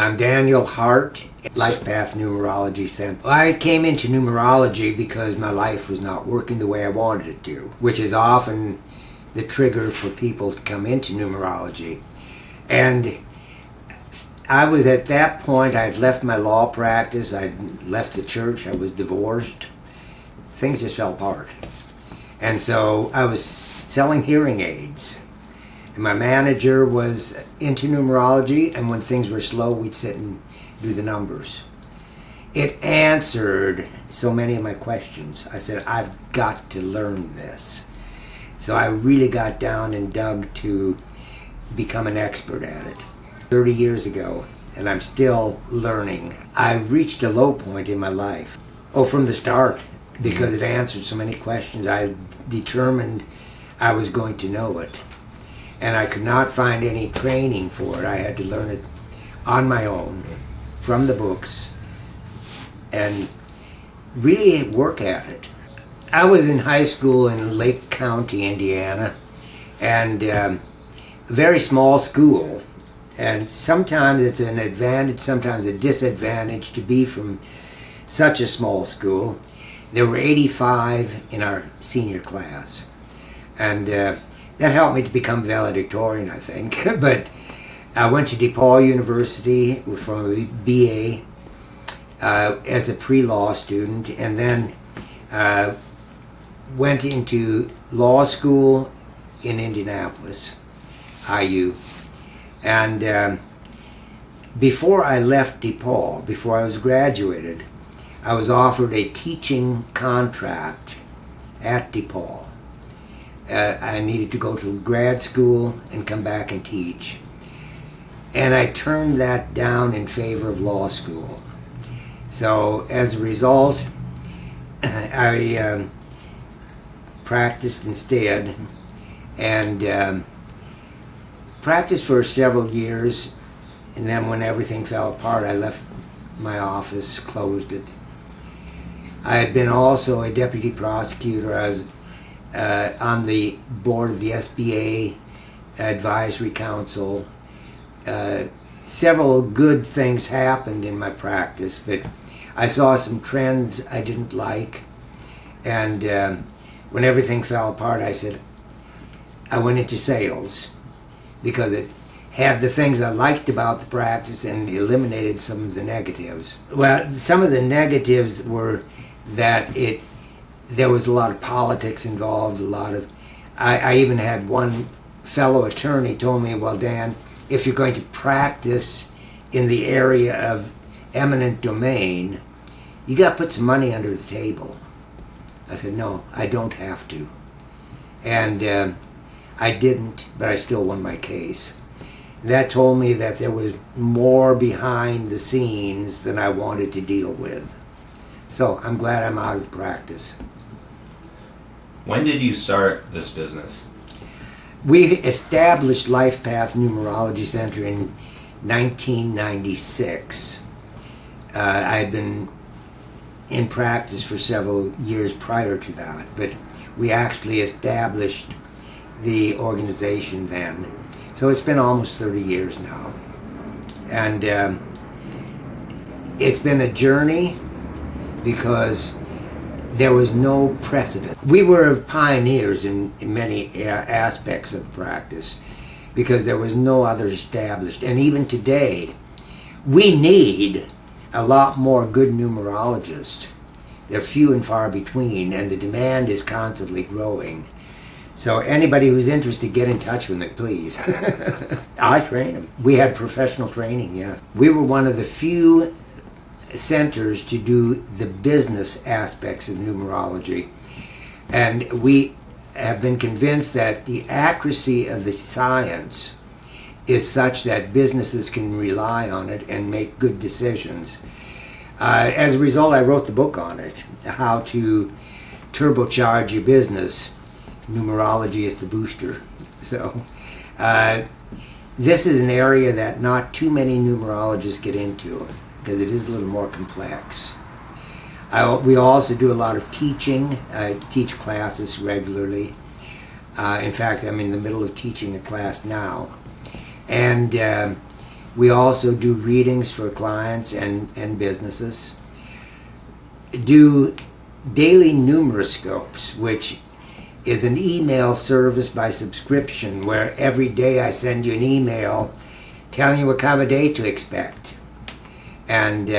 I'm Daniel Hardt, Life Path Numerology Center. I came into numerology because my life was not working the way I wanted it to, which is often the trigger for people to come into numerology. And I was at that point, I had left my law practice, I'd left the church, I was divorced. Things just fell apart. And so I was selling hearing aids. And my manager was into numerology, and when things were slow, we'd sit and do the numbers. It answered so many of my questions. I said, I've got to learn this. So I really got down and dug to become an expert at it. 30 years ago, and I'm still learning. I reached a low point in my life. From the start, because it answered so many questions. I determined I was going to know it. And I could not find any training for it. I had to learn it on my own, from the books, and really work at it. I was in high school in Lake County, Indiana, and a very small school. And sometimes it's an advantage, sometimes a disadvantage to be from such a small school. There were 85 in our senior class. And that helped me to become valedictorian, I think. But I went to DePaul University from a BA as a pre-law student, and then went into law school in Indianapolis, IU. And before I left DePaul, before I was graduated, I was offered a teaching contract at DePaul. I needed to go to grad school and come back and teach. And I turned that down in favor of law school. So as a result, I practiced instead, and practiced for several years. And then when everything fell apart, I left my office, closed it. I had been also a deputy prosecutor. I was on the board of the SBA Advisory Council. Several good things happened in my practice, but I saw some trends I didn't like. And when everything fell apart, I went into sales because it had the things I liked about the practice and eliminated some of the negatives. Well, some of the negatives were that there was a lot of politics involved, I even had one fellow attorney told me, well, Dan, if you're going to practice in the area of eminent domain, you got to put some money under the table. I said, no, I don't have to. And I didn't, but I still won my case. That told me that there was more behind the scenes than I wanted to deal with. So I'm glad I'm out of practice. When did you start this business? We established Life Path Numerology Center in 1996. I had been in practice for several years prior to that, but we actually established the organization then. So it's been almost 30 years now. And it's been a journey because there was no precedent. We were pioneers in many aspects of practice because there was no other established. And even today, we need a lot more good numerologists. They're few and far between, and the demand is constantly growing. So anybody who's interested, get in touch with me, please. I train them. We had professional training, yeah. We were one of the few centers to do the business aspects of numerology. And we have been convinced that the accuracy of the science is such that businesses can rely on it and make good decisions. As a result, I wrote the book on it, how to turbocharge your business. Numerology is the booster. So this is an area that not too many numerologists get into because it is a little more complex. We also do a lot of teaching. I teach classes regularly. In fact, I'm in the middle of teaching a class now. And We also do readings for clients and businesses. Do daily numeroscopes, which is an email service by subscription where every day I send you an email telling you what kind of a day to expect. And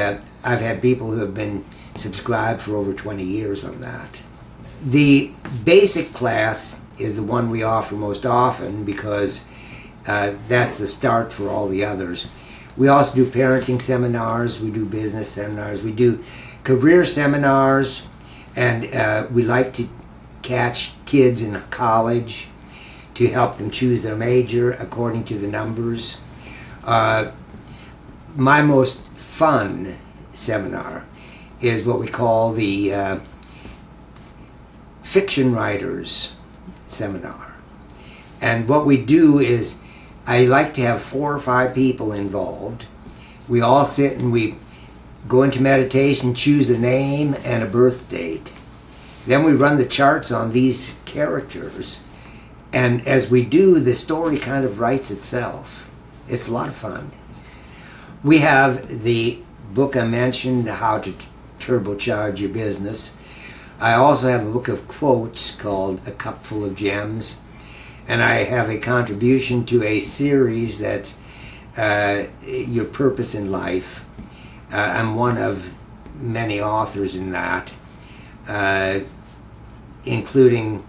I've had people who have been subscribed for over 20 years on that. The basic class is the one we offer most often because that's the start for all the others. We also do parenting seminars, we do business seminars, we do career seminars, and we like to catch kids in college to help them choose their major according to the numbers. My most fun seminar is what we call the fiction writers seminar. And what we do is I like to have 4 or 5 people involved. We all sit and we go into meditation, choose a name and a birth date. Then we run the charts on these characters. And as we do, the story kind of writes itself. It's a lot of fun. We have the book I mentioned, How to Turbocharge Your Business. I also have a book of quotes called A Cup Full of Gems. And I have a contribution to a series that's Your Purpose in Life. I'm one of many authors in that, including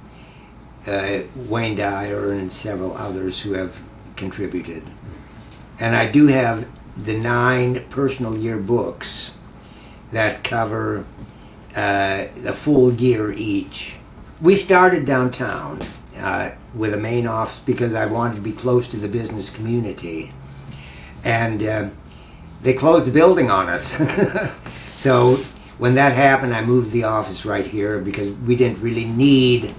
Wayne Dyer and several others who have contributed. And I do have the 9 personal year books that cover a full year each. We started downtown with a main office because I wanted to be close to the business community. And they closed the building on us. So when that happened, I moved the office right here because we didn't really need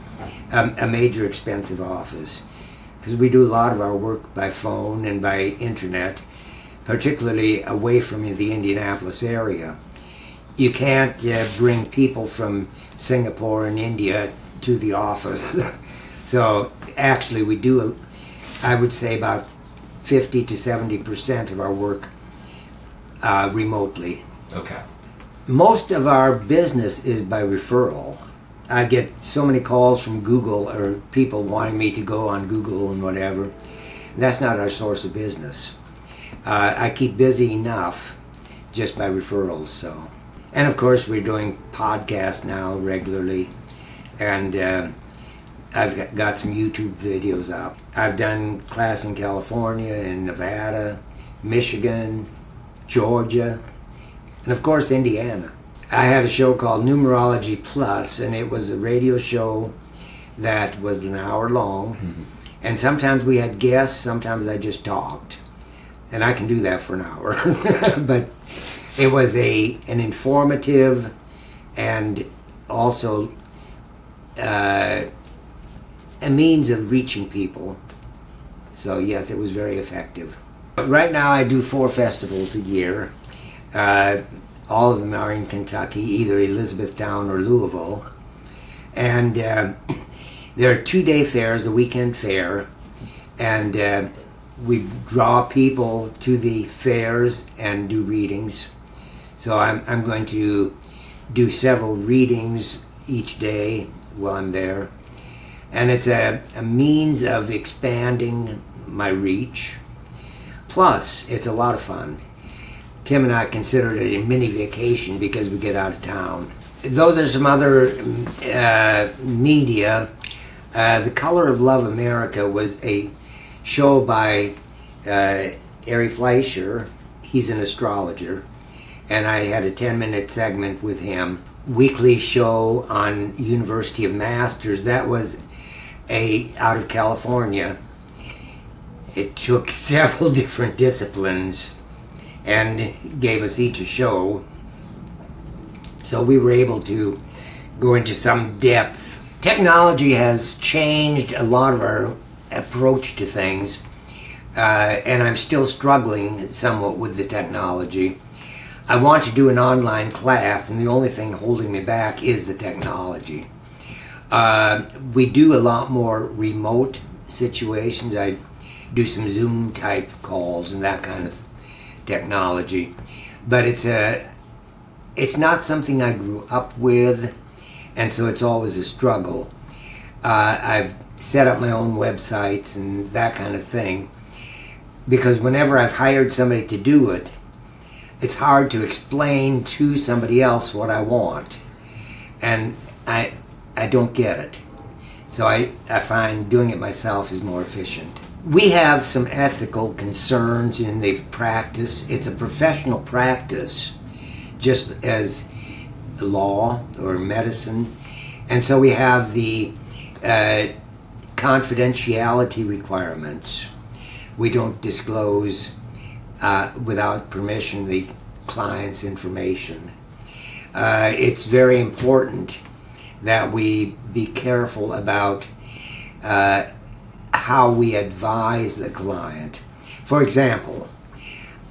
a major expensive office, because we do a lot of our work by phone and by internet, particularly away from the Indianapolis area. You can't bring people from Singapore and India to the office. So actually we do, I would say, about 50 to 70% of our work remotely. Okay. Most of our business is by referral. I get so many calls from Google or people wanting me to go on Google and whatever. That's not our source of business. I keep busy enough just by referrals. So, and of course we're doing podcasts now regularly, and I've got some YouTube videos up. I've done class in California, in Nevada, Michigan, Georgia, and of course Indiana. I had a show called Numerology Plus, and it was a radio show that was an hour long. Mm-hmm. And sometimes we had guests, sometimes I just talked. And I can do that for an hour. But it was an informative and also a means of reaching people. So yes, it was very effective. But right now I do 4 festivals a year. All of them are in Kentucky, either Elizabethtown or Louisville. And there are 2-day fairs, the weekend fair, and we draw people to the fairs and do readings. So I'm going to do several readings each day while I'm there. And it's a means of expanding my reach. Plus, it's a lot of fun. Tim and I consider it a mini vacation because we get out of town. Those are some other media. The Color of Love America was a show by Ari Fleischer. He's an astrologer. And I had a 10-minute segment with him. Weekly show on University of Masters. That was out of California. It took several different disciplines and gave us each a show. So we were able to go into some depth. Technology has changed a lot of our approach to things, and I'm still struggling somewhat with the technology. I want to do an online class, and the only thing holding me back is the technology. We do a lot more remote situations. I do some Zoom type calls and that kind of technology, but it's not something I grew up with, and so it's always a struggle. I've set up my own websites and that kind of thing, because whenever I've hired somebody to do it, it's hard to explain to somebody else what I want, and I don't get it. So I find doing it myself is more efficient. We have some ethical concerns in the practice. It's a professional practice, just as law or medicine. And so we have the confidentiality requirements. We don't disclose without permission the client's information. It's very important that we be careful about how we advise the client. For example,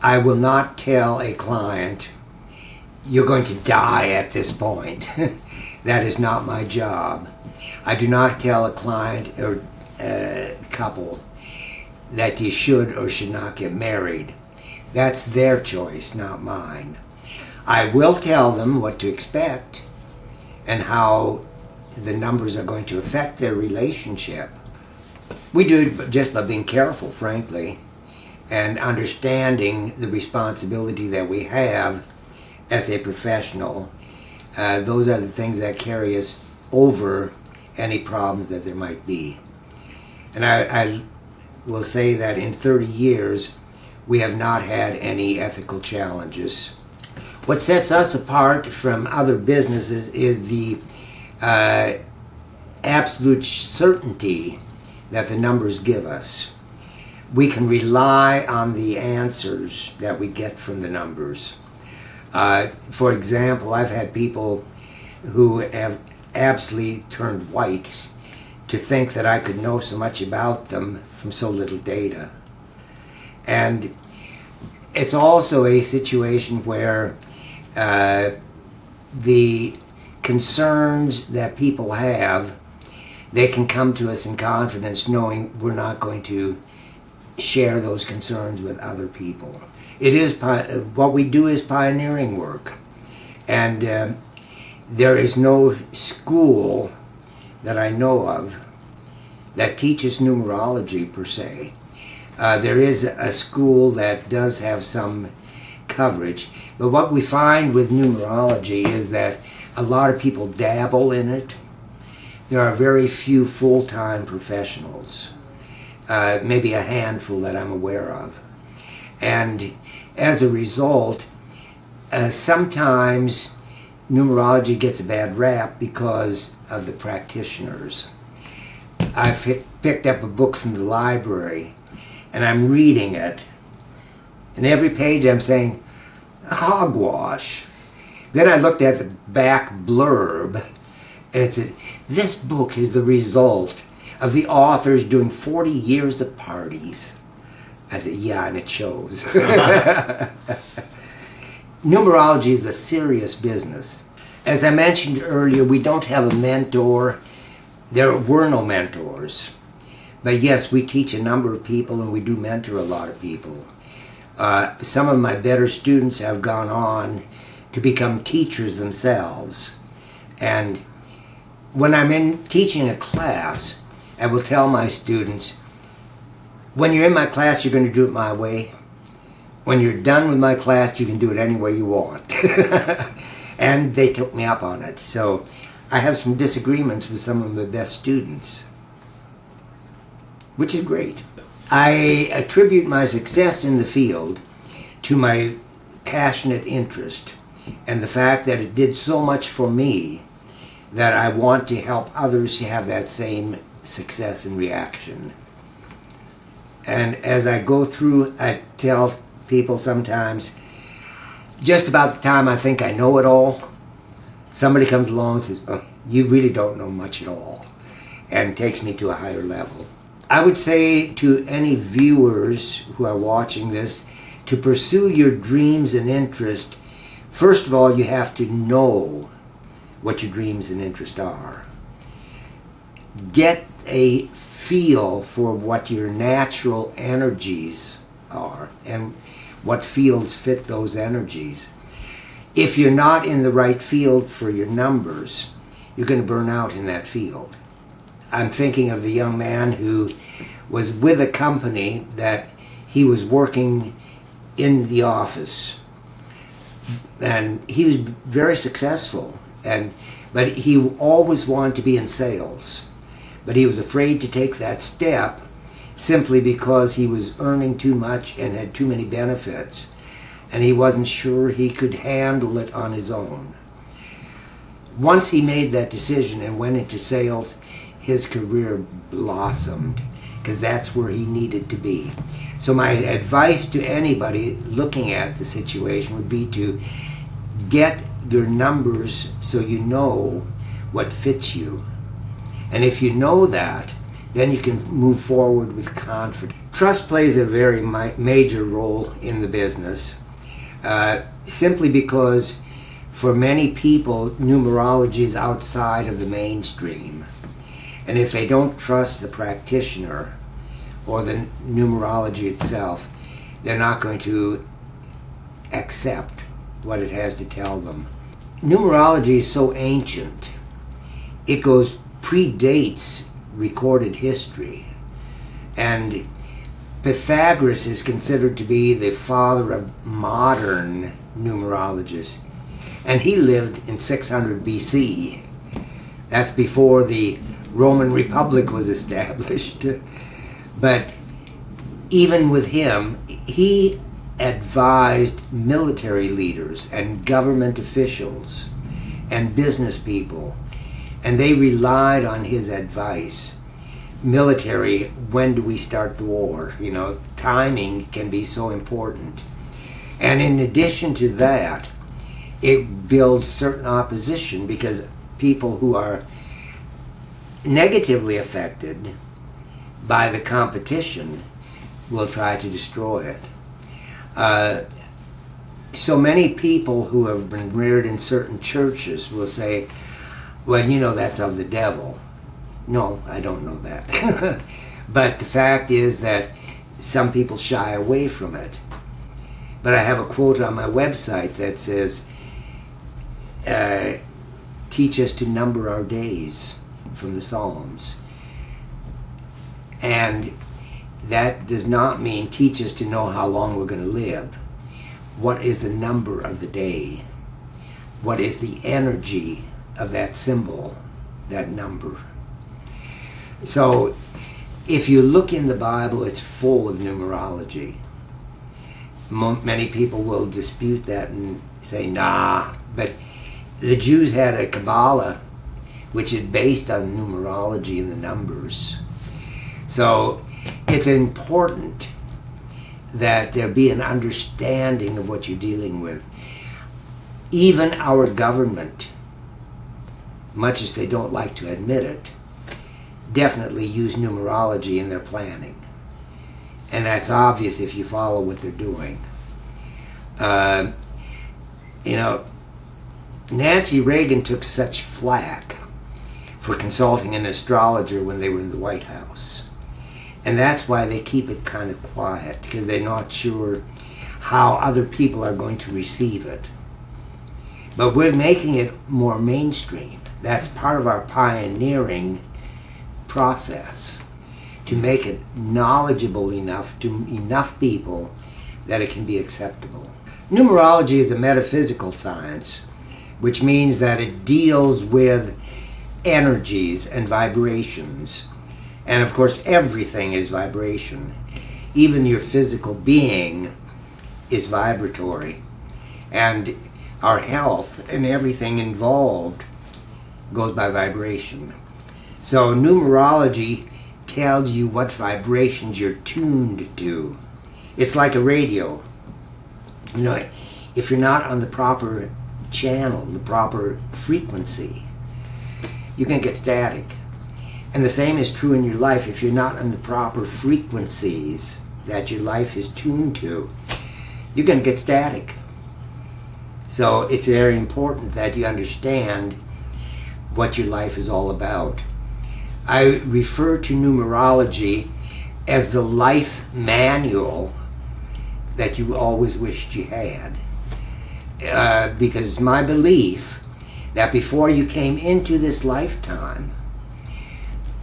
I will not tell a client, you're going to die at this point. That is not my job. I do not tell a client or a couple that you should or should not get married. That's their choice, not mine. I will tell them what to expect and how the numbers are going to affect their relationship. We do it just by being careful, frankly, and understanding the responsibility that we have as a professional. Those are the things that carry us over any problems that there might be. And I will say that in 30 years, we have not had any ethical challenges. What sets us apart from other businesses is the absolute certainty that the numbers give us. We can rely on the answers that we get from the numbers. For example, I've had people who have absolutely turned white to think that I could know so much about them from so little data. And it's also a situation where the concerns that people have, they can come to us in confidence knowing we're not going to share those concerns with other people. It is what we do is pioneering work, and there is no school that I know of that teaches numerology per se. There is a school that does have some coverage, but what we find with numerology is that a lot of people dabble in it. There are very few full-time professionals, maybe a handful that I'm aware of. And as a result, sometimes numerology gets a bad rap because of the practitioners. I've picked up a book from the library and I'm reading it, and every page I'm saying, hogwash. Then I looked at the back blurb and it said, this book is the result of the authors doing 40 years of parties. I said, yeah, and it shows. Numerology is a serious business. As I mentioned earlier, we don't have a mentor. There were no mentors. But yes, we teach a number of people and we do mentor a lot of people. Some of my better students have gone on to become teachers themselves. And when I'm teaching a class, I will tell my students, when you're in my class, you're going to do it my way. When you're done with my class, you can do it any way you want. And they took me up on it. So I have some disagreements with some of my best students, which is great. I attribute my success in the field to my passionate interest and the fact that it did so much for me that I want to help others to have that same success and reaction. And as I go through, I tell people sometimes, just about the time I think I know it all, somebody comes along and says, oh, you really don't know much at all, and takes me to a higher level. I would say to any viewers who are watching this, to pursue your dreams and interests, first of all, you have to know what your dreams and interests are. Get a feel for what your natural energies are. And what fields fit those energies. If you're not in the right field for your numbers, you're going to burn out in that field. I'm thinking of the young man who was with a company that he was working in the office, and he was very successful, but he always wanted to be in sales, but he was afraid to take that step simply because he was earning too much and had too many benefits, and he wasn't sure he could handle it on his own. Once he made that decision and went into sales, his career blossomed, because that's where he needed to be. So my advice to anybody looking at the situation would be to get your numbers so you know what fits you. And if you know that, then you can move forward with confidence. Trust plays a very major role in the business, simply because for many people, numerology is outside of the mainstream. And if they don't trust the practitioner or the numerology itself, they're not going to accept what it has to tell them. Numerology is so ancient. It predates recorded history. And Pythagoras is considered to be the father of modern numerologists. And he lived in 600 BC. That's before the Roman Republic was established. But even with him, he advised military leaders and government officials and business people, and they relied on his advice. Military, when do we start the war? You know, timing can be so important. And in addition to that, it builds certain opposition, because people who are negatively affected by the competition will try to destroy it. So many people who have been reared in certain churches will say, well, you know, that's of the devil. No, I don't know that. But the fact is that some people shy away from it. But I have a quote on my website that says, teach us to number our days, from the Psalms. And that does not mean teach us to know how long we're going to live. What is the number of the day? What is the energy of that symbol, that number? So if you look in the Bible, it's full of numerology. Many people will dispute that and say, nah, but the Jews had a Kabbalah which is based on numerology and the numbers. So it's important that there be an understanding of what you're dealing with. Even our government, much as they don't like to admit it, definitely use numerology in their planning. And that's obvious if you follow what they're doing. You know, Nancy Reagan took such flack for consulting an astrologer when they were in the White House. And that's why they keep it kind of quiet, because they're not sure how other people are going to receive it. But we're making it more mainstream. That's part of our pioneering process, to make it knowledgeable enough to enough people that it can be acceptable. Numerology is a metaphysical science, which means that it deals with energies and vibrations. And of course, everything is vibration. Even your physical being is vibratory. And our health and everything involved goes by vibration. So numerology tells you what vibrations you're tuned to. It's like a radio. You know, if you're not on the proper channel, the proper frequency, you can get static. And the same is true in your life. If you're not on the proper frequencies that your life is tuned to, you're going to get static. So it's very important that you understand what your life is all about. I refer to numerology as the life manual that you always wished you had. Because it's my belief that before you came into this lifetime,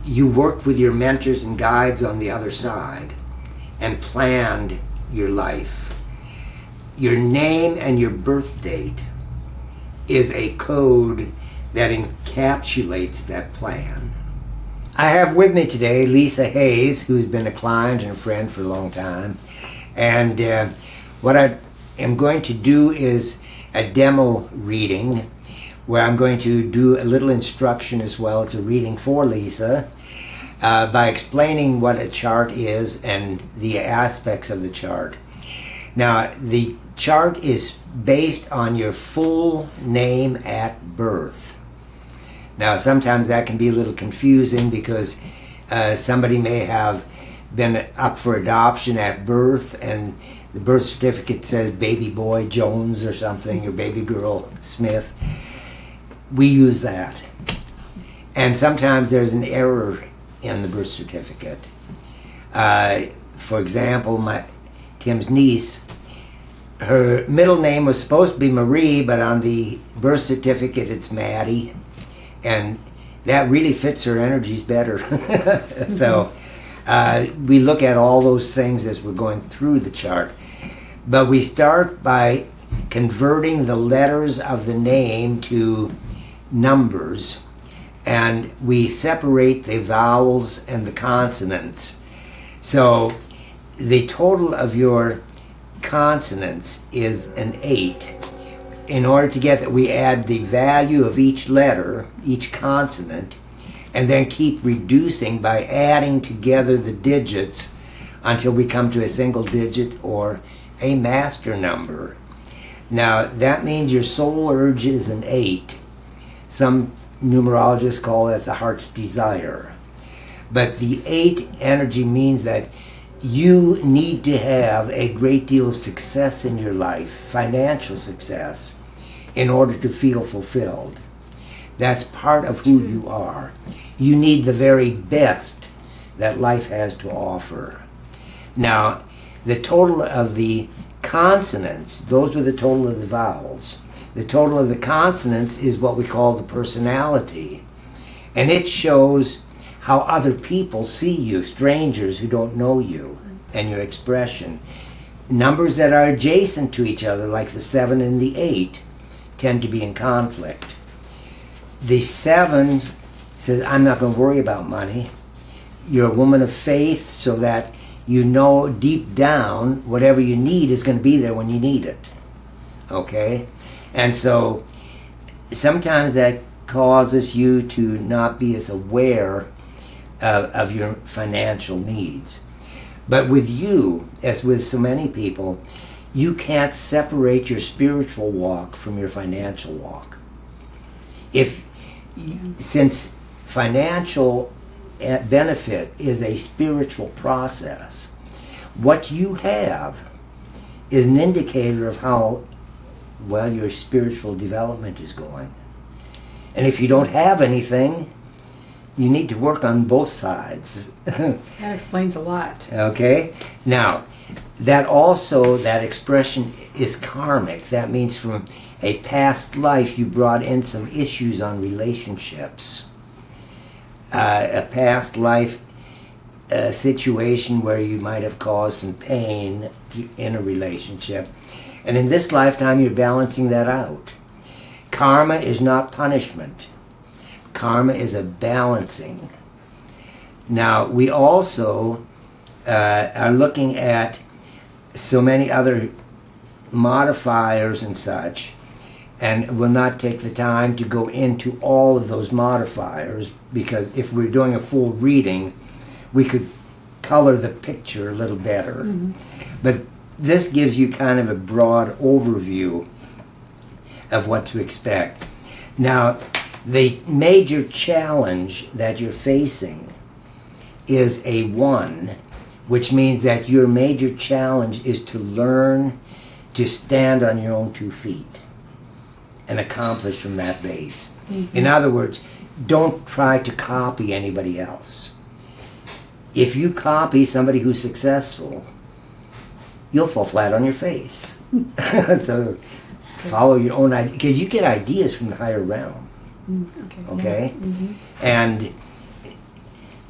you worked with your mentors and guides on the other side and planned your life. Your name and your birth date is a code that encapsulates that plan. I have with me today Lisa Hayes, who's been a client and a friend for a long time. And what I am going to do is a demo reading where I'm going to do a little instruction as well. It's a reading for Lisa by explaining what a chart is and the aspects of the chart. Now, the chart is based on your full name at birth. Now, sometimes that can be a little confusing because somebody may have been up for adoption at birth and the birth certificate says baby boy Jones or something, or baby girl Smith. We use that. And sometimes there's an error in the birth certificate. For example, Tim's niece, her middle name was supposed to be Marie, but on the birth certificate it's Maddie. And that really fits her energies better. So we look at all those things as we're going through the chart. But we start by converting the letters of the name to numbers, and we separate the vowels and the consonants. So the total of your consonants is an 8. In order to get that, we add the value of each letter, each consonant, and then keep reducing by adding together the digits until we come to a single digit or a master number. Now, that means your soul urge is an 8. Some numerologists call it the heart's desire. But the 8 energy means that you need to have a great deal of success in your life, financial success, in order to feel fulfilled. That's part of who you are. You need the very best that life has to offer. Now, the total of the consonants, those were the total of the vowels. The total of the consonants is what we call the personality. And it shows how other people see you, strangers who don't know you, and your expression. Numbers that are adjacent to each other, like the 7 and the 8, tend to be in conflict. The 7 says, I'm not going to worry about money. You're a woman of faith, so that you know deep down whatever you need is going to be there when you need it. Okay? And so sometimes that causes you to not be as aware of your financial needs. But with you, as with so many people, you can't separate your spiritual walk from your financial walk. Since financial benefit is a spiritual process, what you have is an indicator of how well your spiritual development is going. And if you don't have anything, you need to work on both sides. That explains a lot. Okay? Now, that expression is karmic. That means from a past life you brought in some issues on relationships. A past life situation where you might have caused some pain in a relationship. And in this lifetime you're balancing that out. Karma is not punishment. Karma is a balancing. Now, we also are looking at so many other modifiers and such, and we'll not take the time to go into all of those modifiers, because if we're doing a full reading, we could color the picture a little better. Mm-hmm. But this gives you kind of a broad overview of what to expect. Now, the major challenge that you're facing is a 1, which means that your major challenge is to learn to stand on your own 2 feet and accomplish from that base. Mm-hmm. In other words, don't try to copy anybody else. If you copy somebody who's successful, you'll fall flat on your face. So follow your own idea, because you get ideas from the higher realm. Okay? Yeah. Mm-hmm. And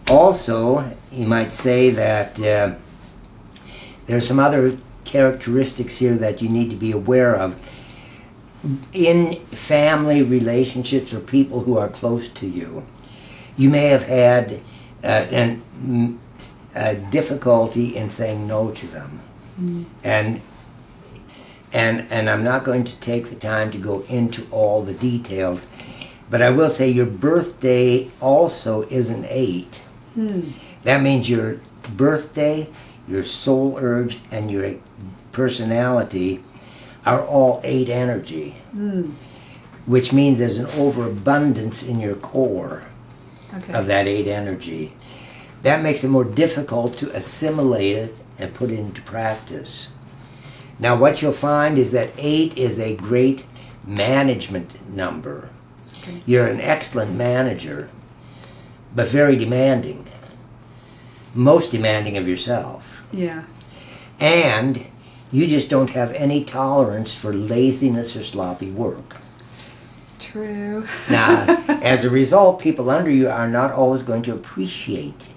also, you might say that there's some other characteristics here that you need to be aware of. In family relationships or people who are close to you, you may have had difficulty in saying no to them. And I'm not going to take the time to go into all the details, but I will say your birthday also is an 8. That means your birthday, your soul urge, and your personality are all 8 energy, which means there's an overabundance in your core of that 8 energy. That makes it more difficult to assimilate it and put it into practice. Now what you'll find is that 8 is a great management number. You're an excellent manager, but very demanding. Most demanding of yourself. Yeah. And you just don't have any tolerance for laziness or sloppy work. True. Now, as a result, people under you are not always going to appreciate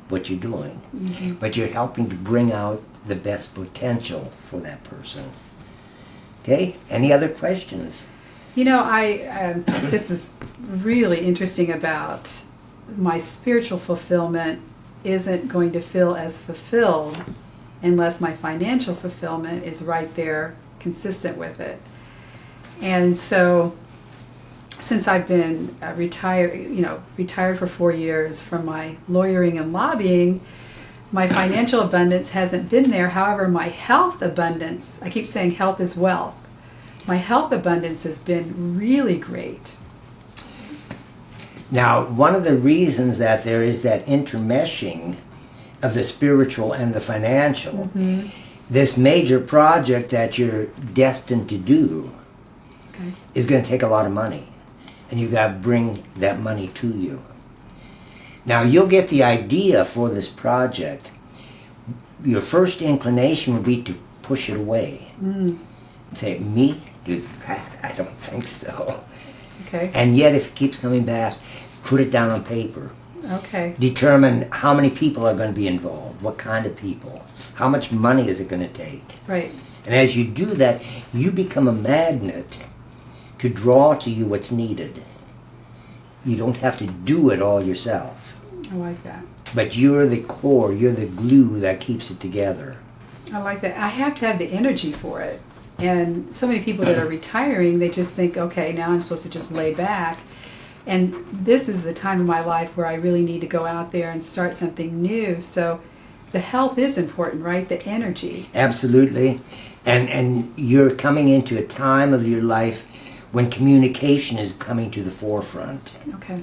what you're doing, but you're helping to bring out the best potential for that person. Okay? Any other questions? You know, this is really interesting about my spiritual fulfillment isn't going to feel as fulfilled unless my financial fulfillment is right there, consistent with it. And so, since I've been retired for 4 years from my lawyering and lobbying, my financial abundance hasn't been there. However, my health abundance, I keep saying health is wealth. My health abundance has been really great. Now, one of the reasons that there is that intermeshing of the spiritual and the financial, this major project that you're destined to do is going to take a lot of money. And you got to bring that money to you. Now, you'll get the idea for this project. Your first inclination would be to push it away. And say, me? Do that? I don't think so. Okay. And yet, if it keeps coming back, put it down on paper. Okay. Determine how many people are going to be involved, what kind of people, how much money is it going to take. Right. And as you do that, you become a magnet to draw to you what's needed. You don't have to do it all yourself. I like that. But you're the core, you're the glue that keeps it together. I like that. I have to have the energy for it. And so many people that are retiring, they just think, okay, now I'm supposed to just lay back. And this is the time of my life where I really need to go out there and start something new. So the health is important, right? The energy. Absolutely. And you're coming into a time of your life when communication is coming to the forefront. Okay.